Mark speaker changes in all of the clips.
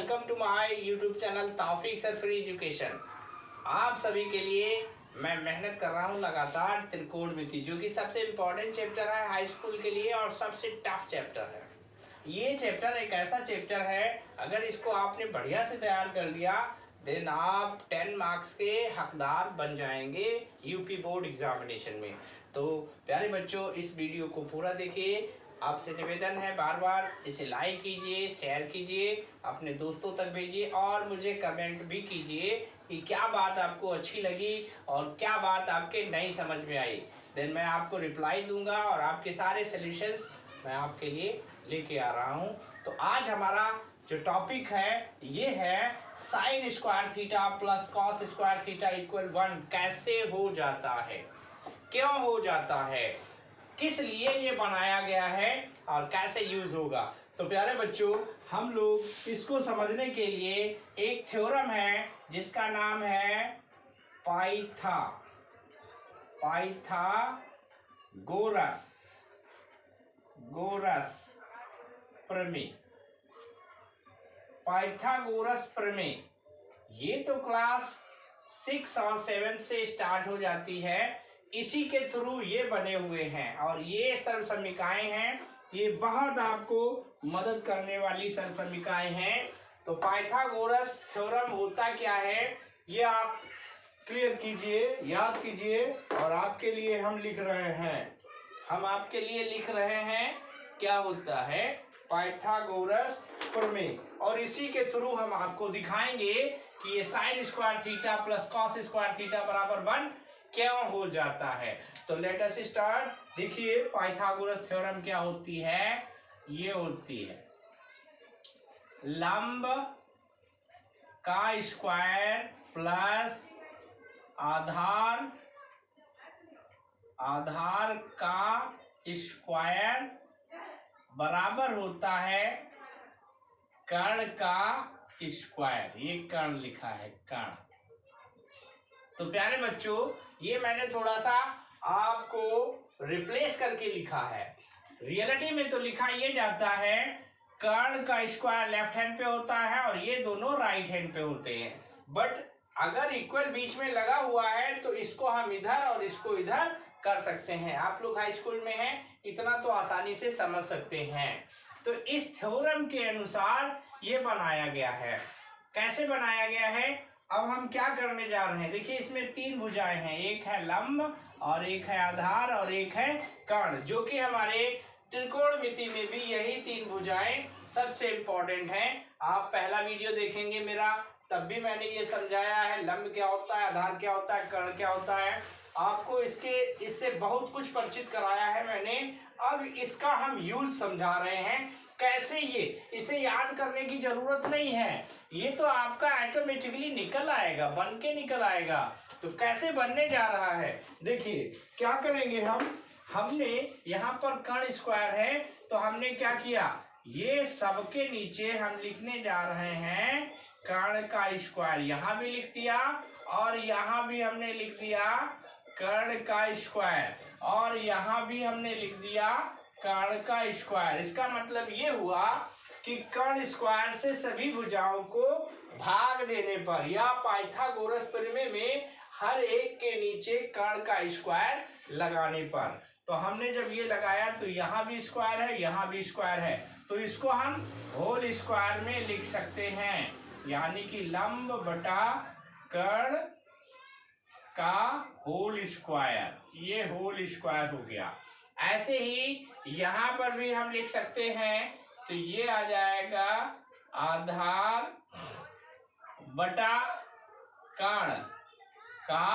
Speaker 1: Welcome to my YouTube channel Taufiq sir free education. आप सभी के लिए मैं मेहनत कर रहा हूं लगातार त्रिकोणमिति, जो कि सबसे इम्पोर्टेंट चैप्टर है हाई स्कूल के लिए और सबसे टफ चैप्टर है। ये चैप्टर एक ऐसा चैप्टर है, अगर इसको आपने बढ़िया से तैयार कर लिया देन आप 10 मार्क्स के हकदार बन जाएंगे यूपी बोर्ड एग्जामिनेशन में। तो प्यारे बच्चों, इस वीडियो को पूरा देखिए। आपसे निवेदन है, बार बार इसे लाइक कीजिए, शेयर कीजिए, अपने दोस्तों तक भेजिए और मुझे कमेंट भी कीजिए कि क्या बात आपको अच्छी लगी और क्या बात आपके नहीं समझ में आई। देन मैं आपको रिप्लाई दूंगा और आपके सारे सॉल्यूशंस मैं आपके लिए लेके आ रहा हूँ। तो आज हमारा जो टॉपिक है ये है sine square theta plus cos square theta equal 1 कैसे हो जाता है, क्यों हो जाता है, किस लिए ये बनाया गया है और कैसे यूज होगा। तो प्यारे बच्चों, हम लोग इसको समझने के लिए एक थ्योरम है जिसका नाम है पाइथागोरस प्रमेय। पाइथागोरस प्रमेय ये तो क्लास 6 और 7 से स्टार्ट हो जाती है, इसी के थ्रू ये बने हुए हैं और ये सर्वसमीकाएं हैं। ये बहुत आपको मदद करने वाली सर्वसमीकाएं हैं। तो पाइथागोरस थ्योरम होता क्या है ये आप क्लियर कीजिए, याद कीजिए और आपके लिए हम लिख रहे हैं। हम आपके लिए लिख रहे हैं क्या होता है पाइथागोरस प्रमेय, और इसी के थ्रू हम आपको दिखाएंगे कि ये sine square theta plus cos square theta बराबर 1 क्यों हो जाता है। तो लेट अस स्टार्ट। देखिए पाइथागोरस थ्योरम क्या होती है, ये होती है लंब का स्क्वायर प्लस आधार का स्क्वायर बराबर होता है कर्ण का स्क्वायर। ये कर्ण लिखा है, कर्ण। तो प्यारे बच्चों, ये मैंने थोड़ा सा आपको रिप्लेस करके लिखा है। रियलिटी में तो लिखा ये जाता है कर्ण का स्क्वायर लेफ्ट हैंड पे होता है और ये दोनों राइट हैंड पे होते हैं। बट अगर इक्वल बीच में लगा हुआ है तो इसको हम इधर और इसको इधर कर सकते हैं। आप लोग हाई स्कूल में हैं, इतना तो आसानी से समझ सकते हैं। तो इस थ्योरम के अनुसार ये बनाया गया है। कैसे बनाया गया है, अब हम क्या करने जा रहे हैं। देखिए इसमें 3 भुजाएं हैं, एक है लंब और एक है आधार और एक है कर्ण, जो कि हमारे त्रिकोणमिति में भी यही 3 भुजाएं सबसे इंपॉर्टेंट हैं। आप पहला वीडियो देखेंगे मेरा, तब भी मैंने ये समझाया है लंब क्या होता है, आधार क्या होता है, कर्ण क्या होता है। आपको इससे बहुत कुछ परिचित कराया है मैंने। अब इसका हम यूज समझा रहे हैं कैसे। इसे याद करने की जरूरत नहीं है, ये तो आपका ऑटोमेटिकली निकल आएगा, बन के निकल आएगा। तो कैसे बनने जा रहा है, देखिए क्या करेंगे हमने यहाँ पर कर्ण स्क्वायर है तो हमने क्या किया, ये सबके नीचे हम लिखने जा रहे हैं कर्ण का स्क्वायर। यहाँ भी लिख दिया और यहाँ भी हमने लिख दिया कर्ण का स्क्वायर और यहाँ भी हमने लिख दिया कर्ण का स्क्वायर। इसका मतलब ये हुआ कि कर्ण स्क्वायर से सभी भुजाओं को भाग देने पर या पाइथागोरस प्रमेय में हर एक के नीचे कर्ण का स्क्वायर लगाने पर, तो हमने जब ये लगाया तो यहाँ भी स्क्वायर है, यहाँ भी स्क्वायर है, तो इसको हम होल स्क्वायर में लिख सकते हैं, यानी कि लंब बटा कर्ण का होल स्क्वायर। ये होल स्क्वायर हो गया। ऐसे ही यहाँ पर भी हम लिख सकते हैं, तो ये आ जाएगा आधार बटा कर्ण का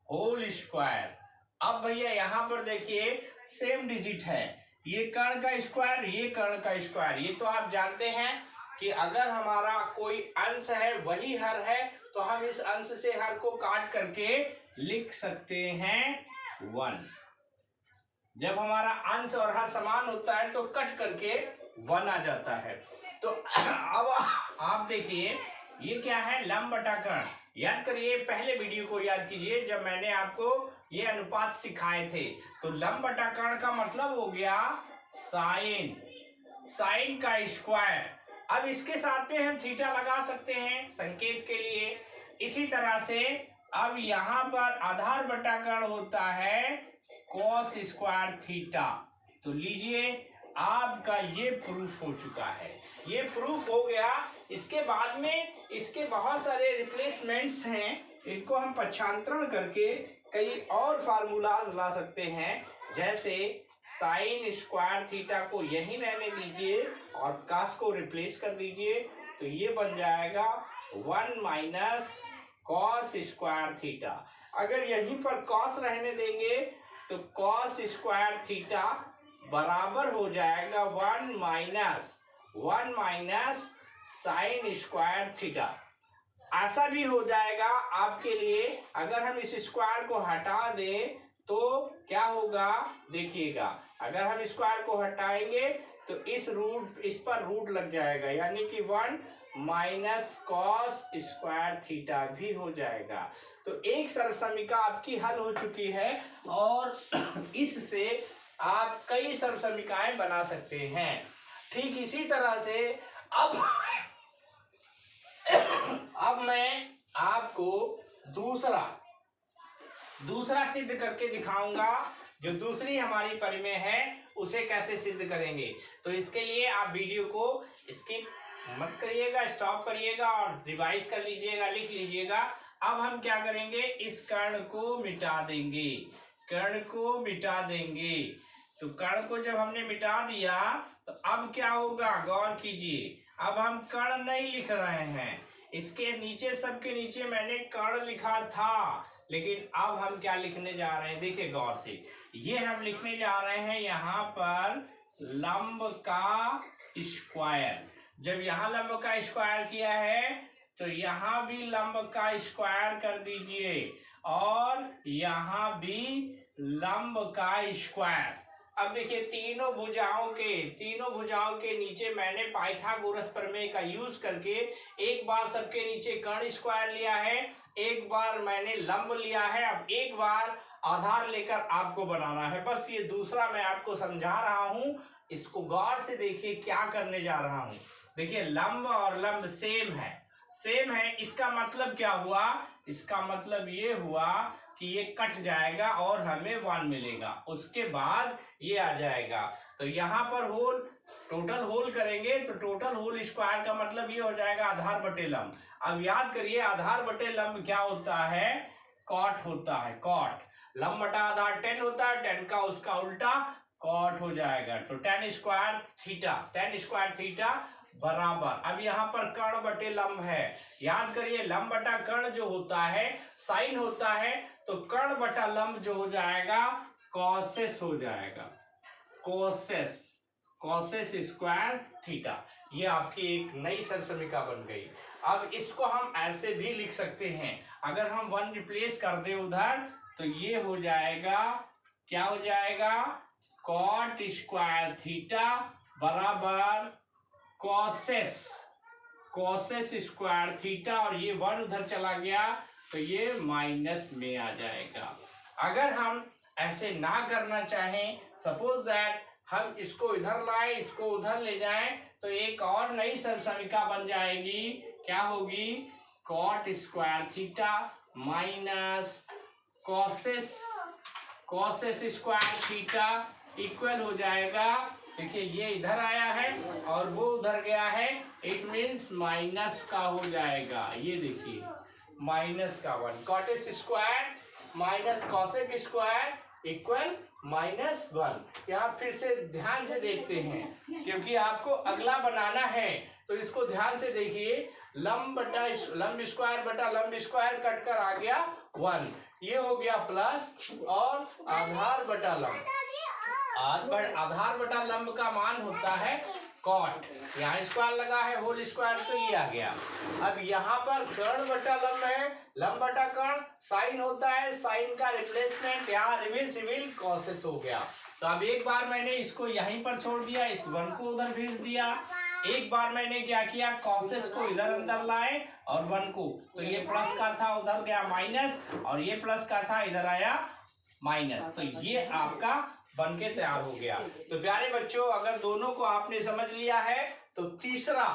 Speaker 1: होल स्क्वायर। अब भैया यहाँ पर देखिए सेम डिजिट है, ये कर्ण का स्क्वायर, ये कर्ण का स्क्वायर। ये तो आप जानते हैं कि अगर हमारा कोई अंश है वही हर है तो हम इस अंश से हर को काट करके लिख सकते हैं 1। जब हमारा अंश और हर समान होता है तो कट करके 1 आ जाता है। तो अब आप देखिए ये क्या है, लंब बटा कर्ण। याद करिए, पहले वीडियो को याद कीजिए जब मैंने आपको ये अनुपात सिखाए थे। तो लंब बटा कर्ण का मतलब हो गया साइन का स्क्वायर। अब इसके साथ में हम थीटा लगा सकते हैं संकेत के लिए। इसी तरह से अब यहाँ पर आधार बटा कर्ण होता है cos स्क्वायर थीटा। तो लीजिए आपका ये प्रूफ हो चुका है, ये प्रूफ हो गया। इसके बाद में इसके बहुत सारे रिप्लेसमेंट्स हैं, इनको हम पक्षांतरण करके कई और फार्मूलाज ला सकते हैं। जैसे साइन स्क्वायर थीटा को यहीं रहने दीजिए और कास को रिप्लेस कर दीजिए, तो ये बन जाएगा 1 माइनस कॉस स्क्वायर थीटा। अगर यहीं पर कॉस रहने देंगे तो कॉस स्क्वायर थीटा बराबर हो जाएगा 1 माइनस साइन स्क्वायर थीटा। ऐसा भी हो जाएगा आपके लिए, अगर हम इस स्क्वायर को हटा दें तो क्या होगा देखिएगा। अगर हम स्क्वायर को हटाएंगे तो इस पर रूट लग जाएगा, यानी कि 1 माइनस कॉस स्क्वायर थीटा भी हो जाएगा। तो एक सर्वसमीका आपकी हल हो चुकी है और इससे आप कई सर्वसमीकाएं बना सकते हैं। ठीक इसी तरह से अब मैं आपको दूसरा सिद्ध करके दिखाऊंगा। जो दूसरी हमारी परिमेय है उसे कैसे सिद्ध करेंगे। तो इसके लिए आप वीडियो को स्किप मत करिएगा, स्टॉप करिएगा और रिवाइज कर लीजिएगा, लिख लीजिएगा। अब हम क्या करेंगे, इस कर्ण को मिटा देंगे, कर्ण को मिटा देंगे। तो कर्ण को जब हमने मिटा दिया तो अब क्या होगा, गौर कीजिए। अब हम कर्ण नहीं लिख रहे हैं, इसके नीचे सबके नीचे मैंने कर्ण लिखा था, लेकिन अब हम क्या लिखने जा रहे हैं, देखिए गौर से। ये हम लिखने जा रहे हैं यहाँ पर लंब का स्क्वायर। जब यहाँ लंब का स्क्वायर किया है तो यहाँ भी लंब का स्क्वायर कर दीजिए और यहाँ भी लंब का स्क्वायर। अब देखिए तीनों भुजाओं के नीचे मैंने पाइथागोरस प्रमेय का यूज करके एक बार सबके नीचे कर्ण स्क्वायर लिया है, एक बार मैंने लंब लिया है, अब एक बार आधार लेकर आपको बनाना है। बस ये दूसरा मैं आपको समझा रहा हूं, इसको गौर से देखिए क्या करने जा रहा हूं। देखिए लंब और लंब सेम है, इसका मतलब क्या हुआ, इसका मतलब ये हुआ कि ये कट जाएगा और हमें 1 मिलेगा, उसके बाद ये आ जाएगा। तो यहाँ पर होल, टोटल होल करेंगे तो टोटल होल स्क्वायर का मतलब ये हो जाएगा आधार बटे लंब। अब याद करिए आधार बटे लंब क्या होता है, कॉट होता है, कॉट। लंब बटा आधार 10 होता है, 10 का उसका उल्टा कॉट हो जाएगा। तो tan स्क्वायर थीटा बराबर, अब यहाँ पर कर्ण बटे लंब है। याद करिए लंब बटा कर्ण जो होता है साइन होता है, तो कर्ण बटा लंब जो हो जाएगा कॉसेस हो जाएगा, कॉसेस स्क्वायर थीटा। ये आपकी एक नई सर्वसमीका बन गई। अब इसको हम ऐसे भी लिख सकते हैं, अगर हम 1 रिप्लेस कर दे उधर तो ये हो जाएगा, क्या हो जाएगा, कॉट स्क्वायर थीटा बराबर कॉसेस स्क्वायर थीटा, और ये 1 उधर चला गया तो ये माइनस में आ जाएगा। अगर हम ऐसे ना करना चाहें, सपोज दैट हम इसको इधर लाए, इसको उधर ले जाएं, तो एक और नई सर्वसमीका बन जाएगी, क्या होगी, cot square theta minus cosec square theta equal हो जाएगा। देखिए ये इधर आया है और वो उधर गया है, इट मीन्स माइनस का हो जाएगा। ये देखिए माइनस का 1, cot square minus cosec square equal -1। यहाँ फिर से ध्यान से देखते हैं क्योंकि आपको अगला बनाना है, तो इसको ध्यान से देखिए। लंब स्क्वायर बटा लंब स्क्वायर कट कर आ गया 1, ये हो गया प्लस, और आधार बटा लंब का मान होता है कॉट। यहाँ स्क्वायर लगा है होल स्क्वायर, तो ये आ गया। अब यहाँ पर कर्ण बटा लंब है, लंब बटा कर्ण साइन होता है, साइन का रिप्लेसमेंट यहाँ रिवर्सिबल कॉसेस हो गया। तो अब एक बार मैंने इसको यहीं पर छोड़ दिया, इस 1 को उधर भेज दिया, एक बार मैंने क्या किया, कॉसेस को इधर अंदर लाए और 1 को, तो ये प्लस का था उधर गया माइनस, और ये प्लस का था इधर आया माइनस, तो ये आपका बनके तैयार हो गया। तो प्यारे बच्चों, अगर दोनों को आपने समझ लिया है तो तीसरा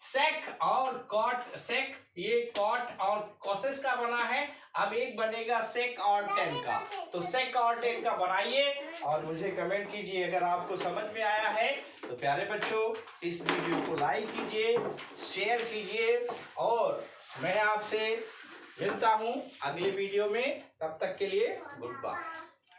Speaker 1: सेक और कॉट, सेक ये कॉट और कोसेस का बना है। अब एक बनेगा सेक और टेन का, तो सेक और टेन का बनाइए और मुझे कमेंट कीजिए अगर आपको समझ में आया है। तो प्यारे बच्चों, इस वीडियो को लाइक कीजिए, शेयर कीजिए और मैं आपसे मिलता हूँ अगले वीडियो में। तब तक के लिए गुड बाय।